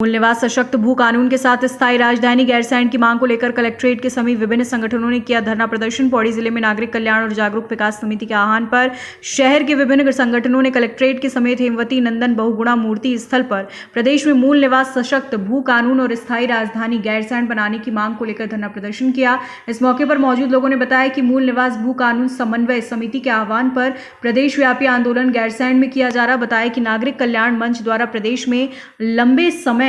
मूल निवास सशक्त भू कानून के साथ स्थायी राजधानी गैरसैंण की मांग को लेकर कलेक्ट्रेट के समीप विभिन्न संगठनों ने किया धरना प्रदर्शन। पौड़ी जिले में नागरिक कल्याण और जागरूक विकास समिति के आह्वान पर शहर के विभिन्न संगठनों ने कलेक्ट्रेट के समेत हेमवती नंदन बहुगुणा मूर्ति स्थल पर प्रदेश में मूल निवास सशक्त भू कानून और स्थायी राजधानी गैरसैंण बनाने की मांग को लेकर धरना प्रदर्शन किया। इस मौके पर मौजूद लोगों ने बताया कि मूल निवास भू कानून समन्वय समिति के आह्वान पर प्रदेश व्यापी आंदोलन गैरसैंण में किया जा रहा। बताया कि नागरिक कल्याण मंच द्वारा प्रदेश में लंबे समय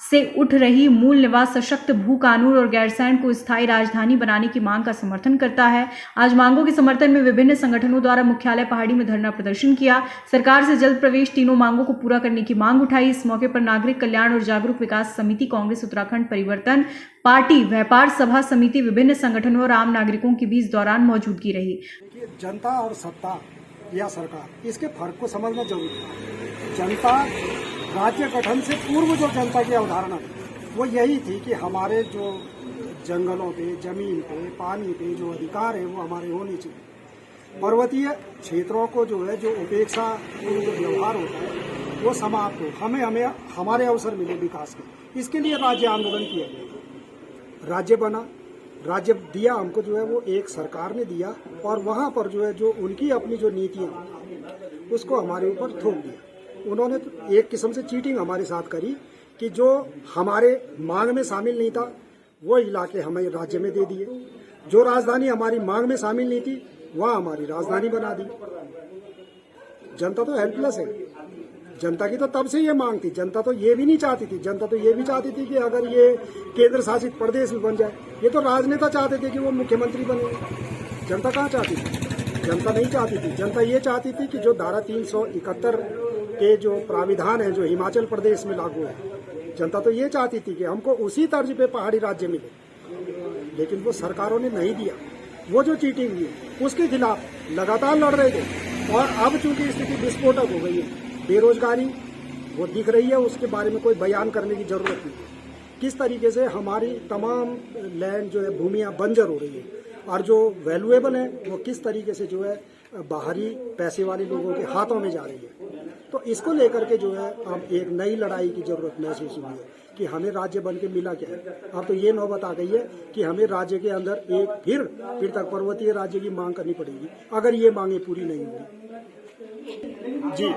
से उठ रही मूल निवास सशक्त भू कानून और गैरसैंण को स्थायी राजधानी बनाने की मांग का समर्थन करता है। आज मांगों के समर्थन में विभिन्न संगठनों द्वारा मुख्यालय पहाड़ी में धरना प्रदर्शन किया। सरकार से जल्द प्रवेश तीनों मांगों को पूरा करने की मांग उठाई। इस मौके पर नागरिक कल्याण और जागरूक विकास समिति, कांग्रेस उत्तराखंड परिवर्तन पार्टी, व्यापार सभा समिति, विभिन्न संगठनों और आम नागरिकों के बीच दौरान मौजूदगी रही। जनता और सत्ता या सरकार, इसके फर्क को समझना जरूरी है। जनता राज्य गठन से पूर्व जो जनता की अवधारणा वो यही थी कि हमारे जो जंगलों पे, जमीन पे, पानी पे जो अधिकार है वो हमारे होने चाहिए। पर्वतीय क्षेत्रों को जो है, जो उपेक्षा जो व्यवहार होता है वो समाप्त हो, हमें हमारे अवसर मिले विकास के। इसके लिए राज्य आंदोलन किया गया, राज्य बना, राज्य दिया हमको जो है वो एक सरकार ने दिया और वहाँ पर जो है जो उनकी अपनी जो नीतियाँ उसको हमारे ऊपर थोप दिया। उन्होंने तो एक किस्म से चीटिंग हमारे साथ करी कि जो हमारे मांग में शामिल नहीं था वो इलाके हमें राज्य में दे दिए, जो राजधानी हमारी मांग में शामिल नहीं थी वहाँ हमारी राजधानी बना दी। जनता तो हेल्पलेस है। जनता की तो तब से ये मांग थी। जनता तो ये भी नहीं चाहती थी, जनता तो ये भी चाहती थी कि अगर ये केंद्र शासित प्रदेश भी बन जाए। ये तो राजनेता चाहते थे कि वो मुख्यमंत्री बने। जनता कहाँ चाहती थी? जनता नहीं चाहती थी। जनता ये चाहती थी कि जो धारा 371 के जो प्राविधान है जो हिमाचल प्रदेश में लागू है, जनता तो ये चाहती थी कि हमको उसी तर्ज पे पहाड़ी राज्य मिले, लेकिन वो सरकारों ने नहीं दिया। वो जो चीटिंग हुई उसके खिलाफ लगातार लड़ रहे थे और अब चूंकि स्थिति विस्फोटक हो गई है, बेरोजगारी वो दिख रही है, उसके बारे में कोई बयान करने की जरूरत नहीं। किस तरीके से हमारी तमाम लैंड जो है भूमियां बंजर हो रही है और जो वैल्यूएबल है वो किस तरीके से जो है बाहरी पैसे वाले लोगों के हाथों में जा रही है। तो इसको लेकर के जो है अब एक नई लड़ाई की जरूरत महसूस हुई है कि हमें राज्य बन के मिला क्या है। अब तो ये नौबत आ गई है कि हमें राज्य के अंदर एक फिर तक पर्वतीय राज्य की मांग करनी पड़ेगी अगर ये मांगे पूरी नहीं होगी। जी,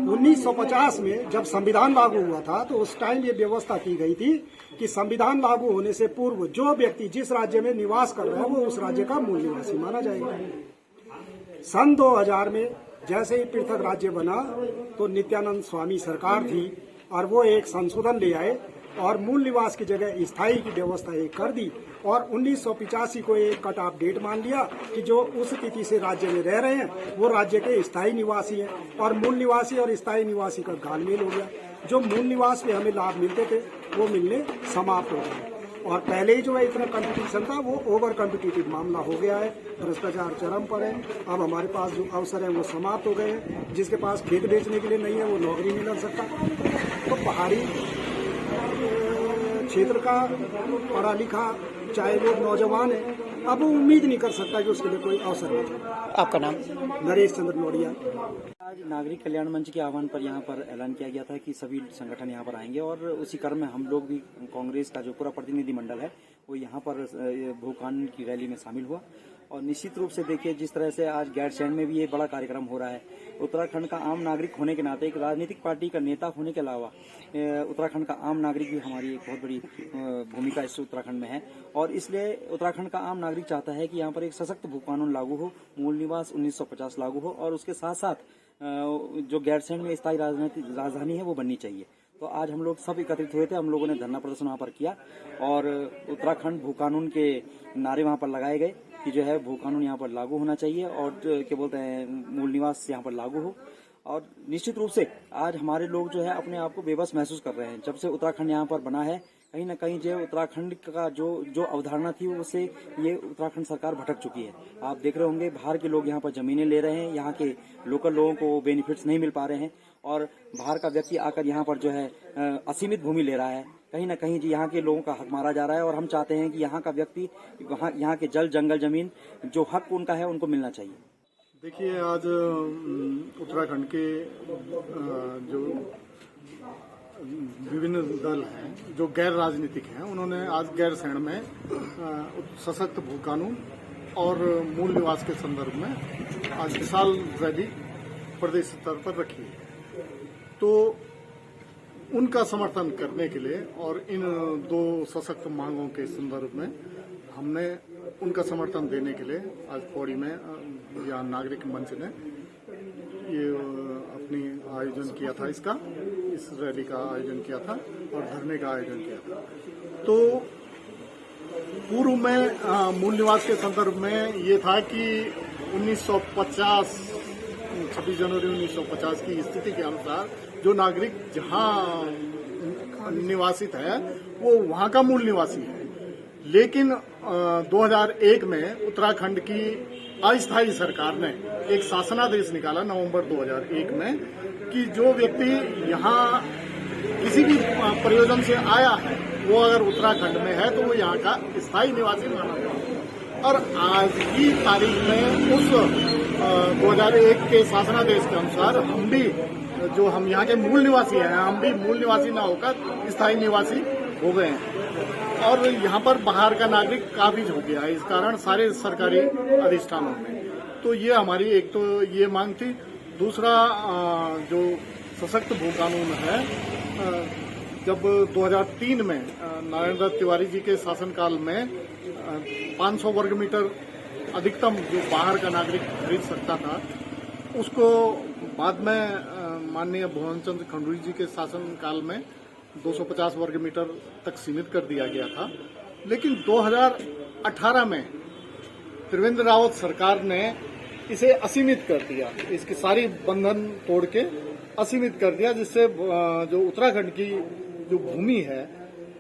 1950 में जब संविधान लागू हुआ था तो उस टाइम ये व्यवस्था की गई थी कि संविधान लागू होने से पूर्व जो व्यक्ति जिस राज्य में निवास कर रहा है वो उस राज्य का मूल निवासी माना जाएगा। सन 2000 में जैसे ही पृथक राज्य बना तो नित्यानंद स्वामी सरकार थी और वो एक संशोधन ले आए और मूल निवास की जगह स्थायी की व्यवस्था एक कर दी और 1985 को एक कट ऑफ डेट मान लिया कि जो उस तिथि से राज्य में रह रहे हैं वो राज्य के स्थायी निवासी हैं और मूल निवासी और स्थायी निवासी का घालमेल हो गया। जो मूल निवास पे हमें लाभ मिलते थे वो मिलने समाप्त हो गए और पहले ही जो है इतना कंपटीशन था वो ओवर कॉम्पिटिटिव मामला हो गया है। भ्रष्टाचार चरम पर है। अब हमारे पास जो अवसर है वो समाप्त हो गए हैं। जिसके पास खेत बेचने के लिए नहीं है वो नौकरी नहीं लग सकता। तो पहाड़ी क्षेत्र का पढ़ा लिखा चाहे वो नौजवान है अब वो उम्मीद नहीं कर सकता कि उसके लिए कोई अवसर हो। आपका नाम? नरेश चंद्र नोडिया। आज नागरिक कल्याण मंच के आह्वान पर यहाँ पर ऐलान किया गया था कि सभी संगठन यहाँ पर आएंगे और उसी क्रम में हम लोग भी कांग्रेस का जो पूरा प्रतिनिधिमंडल है वो यहाँ पर भू कानून की रैली में शामिल हुआ। और निश्चित रूप से देखिए जिस तरह से आज गैरसैंण में भी ये बड़ा कार्यक्रम हो रहा है। उत्तराखंड का आम नागरिक होने के नाते, एक राजनीतिक पार्टी का नेता होने के अलावा उत्तराखंड का आम नागरिक भी हमारी एक बहुत बड़ी भूमिका इस उत्तराखंड में है और इसलिए उत्तराखंड का आम नागरिक चाहता है कि यहाँ पर एक सशक्त भू कानून लागू हो, मूल निवास 1950 लागू हो और उसके साथ साथ जो गैरसैंण में स्थायी राजधानी है वो बननी चाहिए। तो आज हम लोग सब एकत्रित हुए थे, हम लोगों ने धरना प्रदर्शन वहाँ पर किया और उत्तराखंड भू कानून के नारे वहाँ पर लगाए गए कि जो है भू कानून यहाँ पर लागू होना चाहिए और क्या बोलते हैं मूल निवास यहाँ पर लागू हो। और निश्चित रूप से आज हमारे लोग जो है अपने आप को बेबस महसूस कर रहे हैं। जब से उत्तराखंड यहाँ पर बना है कहीं ना कहीं जो उत्तराखंड का जो अवधारणा थी उससे ये उत्तराखंड सरकार भटक चुकी है। आप देख रहे होंगे बाहर के लोग यहाँ पर जमीनें ले रहे हैं, यहाँ के लोकल लोगों को बेनिफिट्स नहीं मिल पा रहे हैं और बाहर का व्यक्ति आकर यहाँ पर जो है असीमित भूमि ले रहा है। कहीं ना कहीं जी यहाँ के लोगों का हक मारा जा रहा है और हम चाहते हैं कि यहाँ का व्यक्ति यहाँ के जल जंगल जमीन जो हक उनका है उनको मिलना चाहिए। देखिए आज उत्तराखंड के जो विभिन्न दल हैं जो गैर राजनीतिक हैं, उन्होंने आज गैरसैंण में सशक्त भू कानून और मूल निवास के संदर्भ में आज विशाल रैली प्रदेश स्तर पर रखी है। तो उनका समर्थन करने के लिए और इन दो सशक्त मांगों के संदर्भ में हमने उनका समर्थन देने के लिए आज पौड़ी में या नागरिक मंच ने ये अपनी आयोजन किया था, इस रैली का आयोजन किया था और धरने का आयोजन किया था। तो पूर्व में मूल निवास के संदर्भ में ये था कि 1950 26 जनवरी 1950 की स्थिति के अनुसार जो नागरिक जहां निवासित है वो वहां का मूल निवासी है। लेकिन 2001 में उत्तराखंड की अस्थायी सरकार ने एक शासनादेश निकाला नवंबर 2001 में कि जो व्यक्ति यहाँ किसी भी प्रयोजन से आया है वो अगर उत्तराखंड में है तो वो यहाँ का स्थायी निवासी माना जाता है। और आज की तारीख में उस 2001 के शासनादेश के अनुसार हम यहाँ के मूल निवासी हैं, हम भी मूल निवासी न होकर स्थायी निवासी हो गए हैं और यहाँ पर बाहर का नागरिक काबिज हो गया है। इस कारण सारे सरकारी अधिष्ठानों में तो ये हमारी एक तो ये मांग थी। दूसरा जो सशक्त भू कानून है, जब 2003 में नारायण दत्त तिवारी जी के शासनकाल में 500 वर्ग मीटर अधिकतम जो बाहर का नागरिक खरीद सकता था, उसको बाद में माननीय भुवन चंद्र खंडूरी जी के शासनकाल में 250 वर्ग मीटर तक सीमित कर दिया गया था। लेकिन 2018 में त्रिवेंद्र रावत सरकार ने इसे असीमित कर दिया, इसकी सारी बंधन तोड़ के असीमित कर दिया, जिससे जो उत्तराखंड की जो भूमि है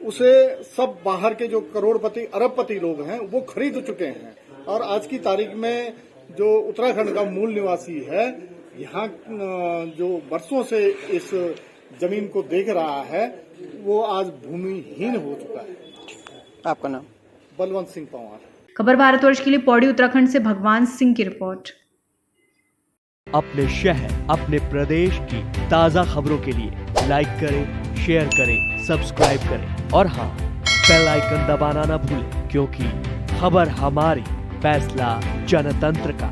उसे सब बाहर के जो करोड़पति अरबपति लोग हैं वो खरीद चुके हैं। और आज की तारीख में जो उत्तराखंड का मूल निवासी है यहाँ जो वर्षों से इस जमीन को देख रहा है वो आज भूमिहीन हो चुका है। आपका नाम? बलवंत सिंह पंवार। खबर भारतवर्ष के लिए पौड़ी उत्तराखंड से भगवान सिंह की रिपोर्ट। अपने शहर, अपने प्रदेश की ताजा खबरों के लिए लाइक करें, शेयर करें, सब्सक्राइब करें और हाँ, बेल आइकन दबाना ना भूलें, क्योंकि खबर हमारी, फैसला जनतंत्र का।